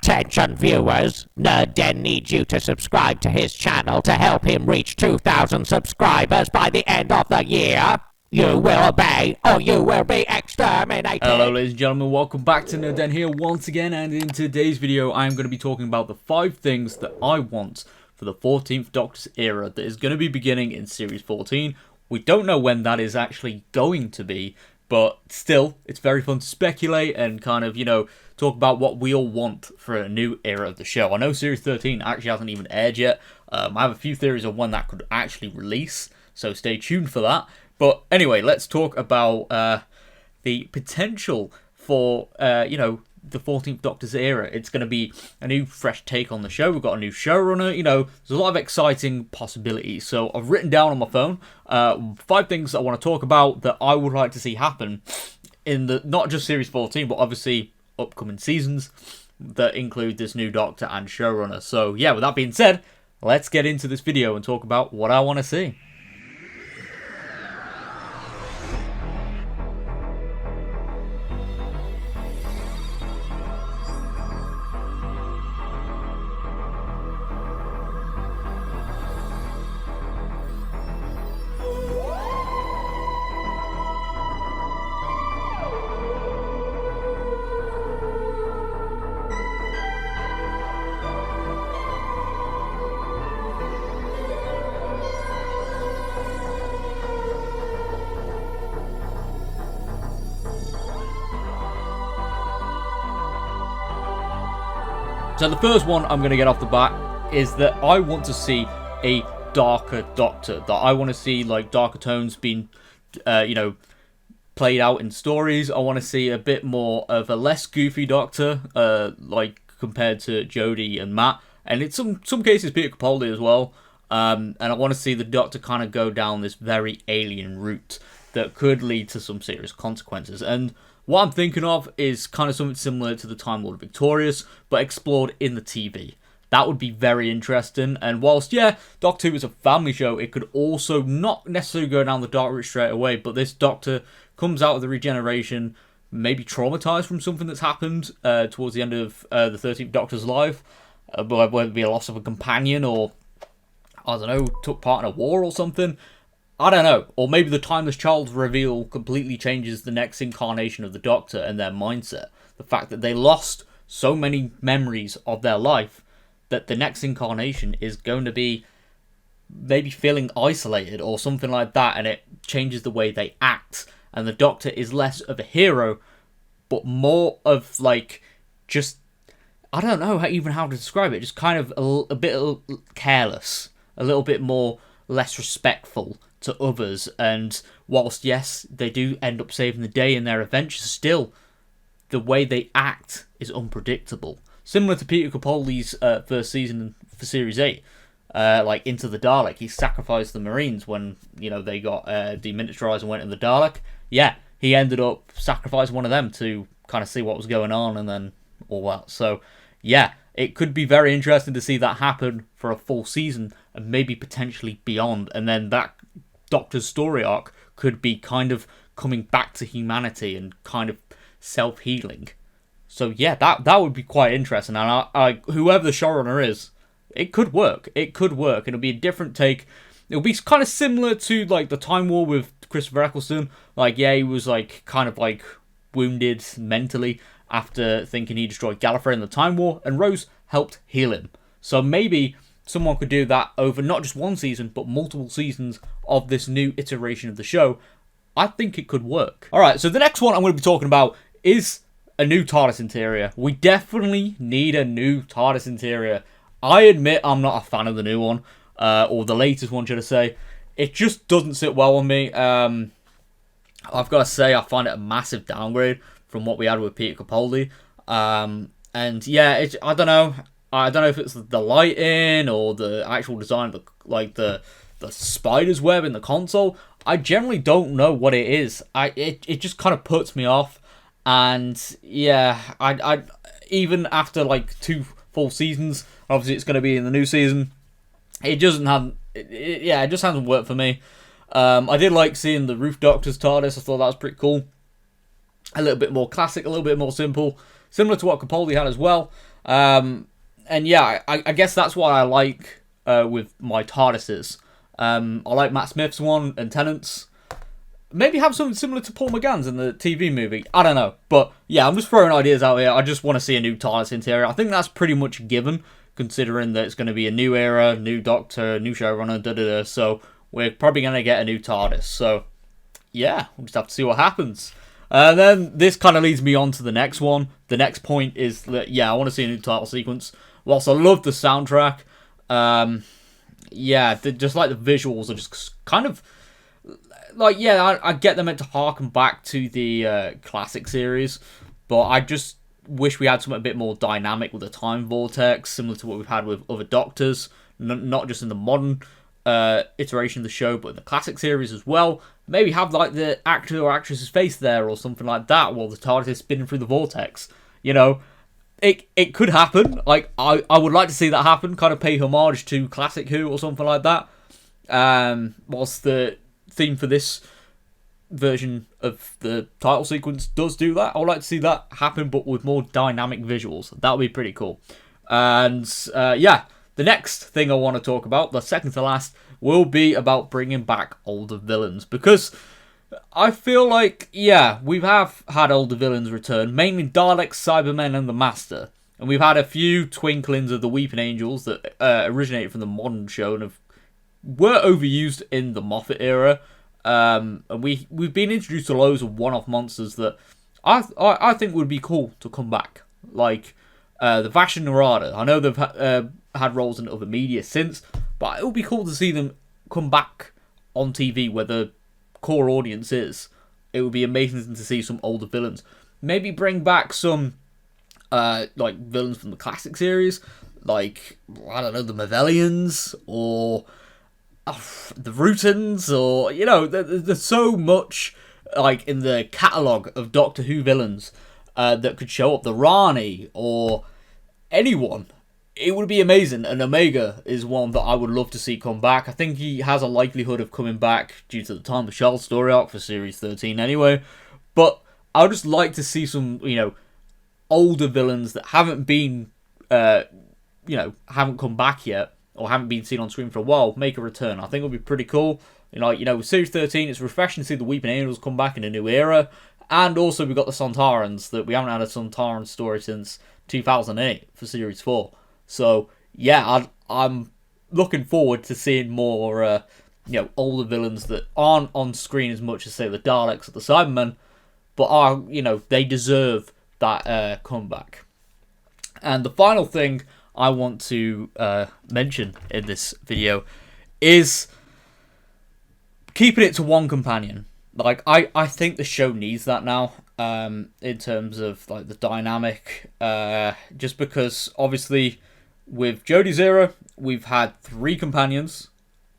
Attention viewers, Nerd needs you to subscribe to his channel to help him reach 2,000 subscribers by the end of the year. You will obey or you will be exterminated. Hello ladies and gentlemen, welcome back to Nerd here once again, and in today's video I'm going to be talking about the 5 things that I want for the 14th Doctor's era that is going to be beginning in Series 14. We don't know when that is actually going to be, but still, it's very fun to speculate and kind of, talk about what we all want for a new era of the show. I know Series 13 actually hasn't even aired yet. I have a few theories on when that could actually release, so stay tuned for that. But anyway, let's talk about the potential for, the 14th Doctor's era. It's going to be a new, fresh take on the show. We've got a new showrunner. There's a lot of exciting possibilities. So I've written down on my phone 5 things I want to talk about that I would like to see happen in the not just Series 14, but obviously upcoming seasons that include this new Doctor and showrunner. So yeah, with that being said, let's get into this video and talk about what I want to see. So the first one I'm going to get off the bat is that I want to see a darker Doctor. That I want to see like darker tones being, played out in stories. I want to see a bit more of a less goofy Doctor, like compared to Jodie and Matt, and in some cases Peter Capaldi as well. And I want to see the Doctor kind of go down this very alien route that could lead to some serious consequences. And what I'm thinking of is kind of something similar to the Time Lord Victorious, but explored in the TV. That would be very interesting. And whilst, Doctor Who is a family show, it could also not necessarily go down the dark route straight away, but this Doctor comes out of the regeneration, maybe traumatized from something that's happened towards the end of the 13th Doctor's life, whether it be a loss of a companion or, I don't know, took part in a war or something. I don't know. Or maybe the Timeless Child reveal completely changes the next incarnation of the Doctor and their mindset. The fact that they lost so many memories of their life that the next incarnation is going to be maybe feeling isolated or something like that, and it changes the way they act. And the Doctor is less of a hero, but more of like just, I don't know how to describe it, just kind of a bit careless, a little bit more less respectful to others. And whilst yes, they do end up saving the day in their adventures, still the way they act is unpredictable, similar to Peter Capaldi's first season for Series 8, like Into the Dalek. He sacrificed the Marines when they got demilitarized and went in the Dalek. He ended up sacrificing one of them to kind of see what was going on and then all that. So it could be very interesting to see that happen for a full season and maybe potentially beyond. And then that Doctor's story arc could be kind of coming back to humanity and kind of self-healing. So that would be quite interesting. And I whoever the showrunner is, it could work. It'll be a different take. It'll be kind of similar to like the Time War with Christopher Eccleston. He was like kind of like wounded mentally after thinking he destroyed Gallifrey in the Time War, and Rose helped heal him. So maybe someone could do that over not just one season, but multiple seasons of this new iteration of the show. I think it could work. Alright, so the next one I'm going to be talking about is a new TARDIS interior. We definitely need a new TARDIS interior. I admit I'm not a fan of the new one, or the latest one, should I say. It just doesn't sit well on me. I've got to say, I find it a massive downgrade from what we had with Peter Capaldi. I don't know. I don't know if it's the lighting or the actual design of the spider's web in the console. I generally don't know what it is. It just kind of puts me off. And I even after like 2 full seasons, obviously it's going to be in the new season, it just hasn't worked for me. I did like seeing the Roof Doctor's TARDIS. I thought that was pretty cool. A little bit more classic, a little bit more simple, similar to what Capaldi had as well. And yeah, I guess that's what I like with my TARDISes. I like Matt Smith's one and Tennant's. Maybe have something similar to Paul McGann's in the TV movie. I don't know. But yeah, I'm just throwing ideas out here. I just want to see a new TARDIS interior. I think that's pretty much a given, considering that it's going to be a new era, new Doctor, new showrunner, da-da-da. So we're probably going to get a new TARDIS. So yeah, we'll just have to see what happens. And then this kind of leads me on to the next one. The next point is that, yeah, I want to see a new title sequence. Whilst I love the soundtrack, yeah, just like the visuals are just kind of... Like, yeah, I get them meant to harken back to the classic series, but I just wish we had something a bit more dynamic with the time vortex, similar to what we've had with other Doctors, not just in the modern iteration of the show, but in the classic series as well. Maybe have, like, the actor or actress's face there or something like that while the TARDIS is spinning through the vortex. You know, it could happen. Like, I would like to see that happen, kind of pay homage to classic Who or something like that. Whilst the theme for this version of the title sequence does do that, I would like to see that happen, but with more dynamic visuals. That would be pretty cool. And yeah, the next thing I want to talk about, the second to last, will be about bringing back older villains, because I feel like, yeah, we have had older villains return, mainly Daleks, Cybermen, and the Master, and we've had a few twinklings of the Weeping Angels that originated from the modern show and were overused in the Moffat era. And we've been introduced to loads of one-off monsters that I think would be cool to come back, like the Vash and Narada. I know they've had roles in other media since, but it would be cool to see them come back on TV where the core audience is. It would be amazing to see some older villains. Maybe bring back some like villains from the classic series, like, I don't know, the Mavellians or the Rutans, or, you know, there's so much like in the catalogue of Doctor Who villains that could show up. The Rani or anyone. It would be amazing, and Omega is one that I would love to see come back. I think he has a likelihood of coming back due to the Time of Shell story arc for Series 13 anyway. But I would just like to see some, you know, older villains that haven't been, you know, haven't come back yet, or haven't been seen on screen for a while, make a return. I think it would be pretty cool. You know, with Series 13, it's refreshing to see the Weeping Angels come back in a new era. And also, we've got the Sontarans, that we haven't had a Sontaran story since 2008 for Series 4. So, yeah, I'm looking forward to seeing more, you know, older villains that aren't on screen as much as, say, the Daleks or the Cybermen, but are, you know, they deserve that comeback. And the final thing I want to mention in this video is keeping it to one companion. Like, I think the show needs that now, in terms of, like, the dynamic, just because, obviously, with Jodie's era, we've had 3 companions,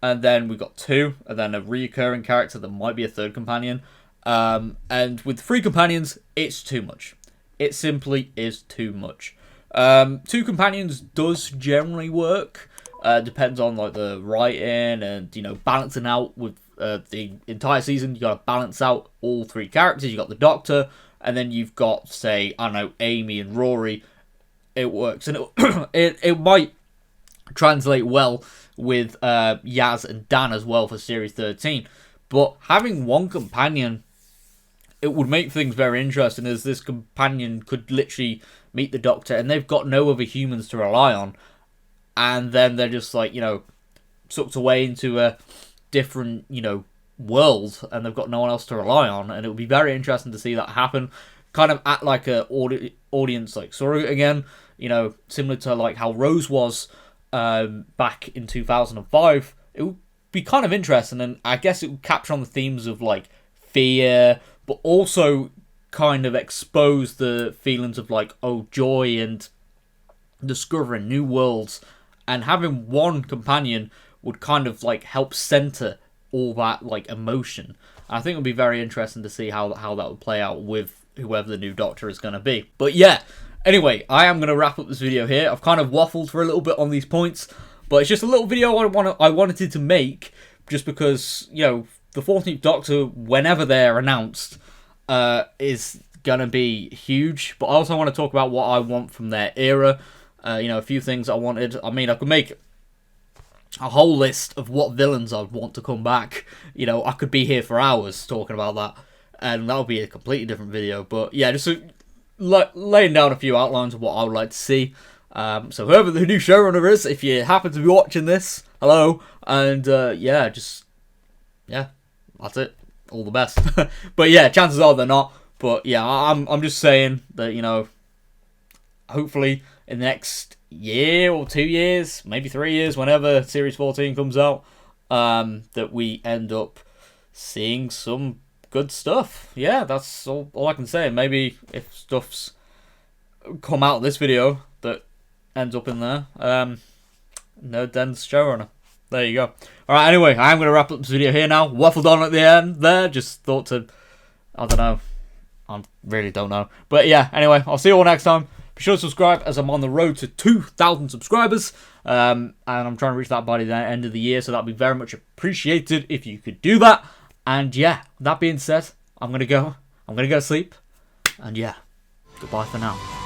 and then we've got 2, and then a reoccurring character that might be a 3rd companion, and with 3 companions, it's too much. It simply is too much. 2 companions does generally work, depends on, like, the writing and, you know, balancing out with the entire season. You got to balance out all 3 characters. You got the Doctor, and then you've got, say, I don't know, Amy and Rory. It works, and it might translate well with Yaz and Dan as well for Series 13. But having one companion, it would make things very interesting, as this companion could literally meet the Doctor, and they've got no other humans to rely on, and then they're just, like, you know, sucked away into a different, you know, world, and they've got no one else to rely on, and it would be very interesting to see that happen. Kind of act like a audience, like, surrogate again, you know, similar to, like, how Rose was back in 2005. It would be kind of interesting, and I guess it would capture on the themes of, like, fear, but also kind of expose the feelings of, like, oh, joy and discovering new worlds, and having one companion would kind of, like, help center all that, like, emotion. I think it would be very interesting to see how that would play out with whoever the new Doctor is going to be. But yeah, anyway, I am going to wrap up this video here. I've kind of waffled for a little bit on these points, but it's just a little video I wanted to make, just because, you know, the 14th Doctor, whenever they're announced, is going to be huge. But I also want to talk about what I want from their era. You know, a few things I wanted. I mean, I could make a whole list of what villains I'd want to come back. You know, I could be here for hours talking about that, and that would be a completely different video. But yeah, just laying down a few outlines of what I would like to see. So whoever the new showrunner is, if you happen to be watching this, hello, and yeah, that's it. All the best. But yeah, chances are they're not. But yeah, I'm just saying that, you know, hopefully in the next year or 2 years, maybe 3 years, whenever Series 14 comes out, that we end up seeing some good stuff. Yeah, that's all I can say. Maybe if stuff's come out of this video that ends up in there, no Den's showrunner. There you go. Alright, anyway, I'm going to wrap up this video here now. Waffled on at the end there. Just thought to, I don't know. I really don't know. But yeah, anyway, I'll see you all next time. Be sure to subscribe as I'm on the road to 2,000 subscribers. And I'm trying to reach that by the end of the year. So that'd be very much appreciated if you could do that. And yeah, that being said, I'm going to go. I'm going to go to sleep. And yeah, goodbye for now.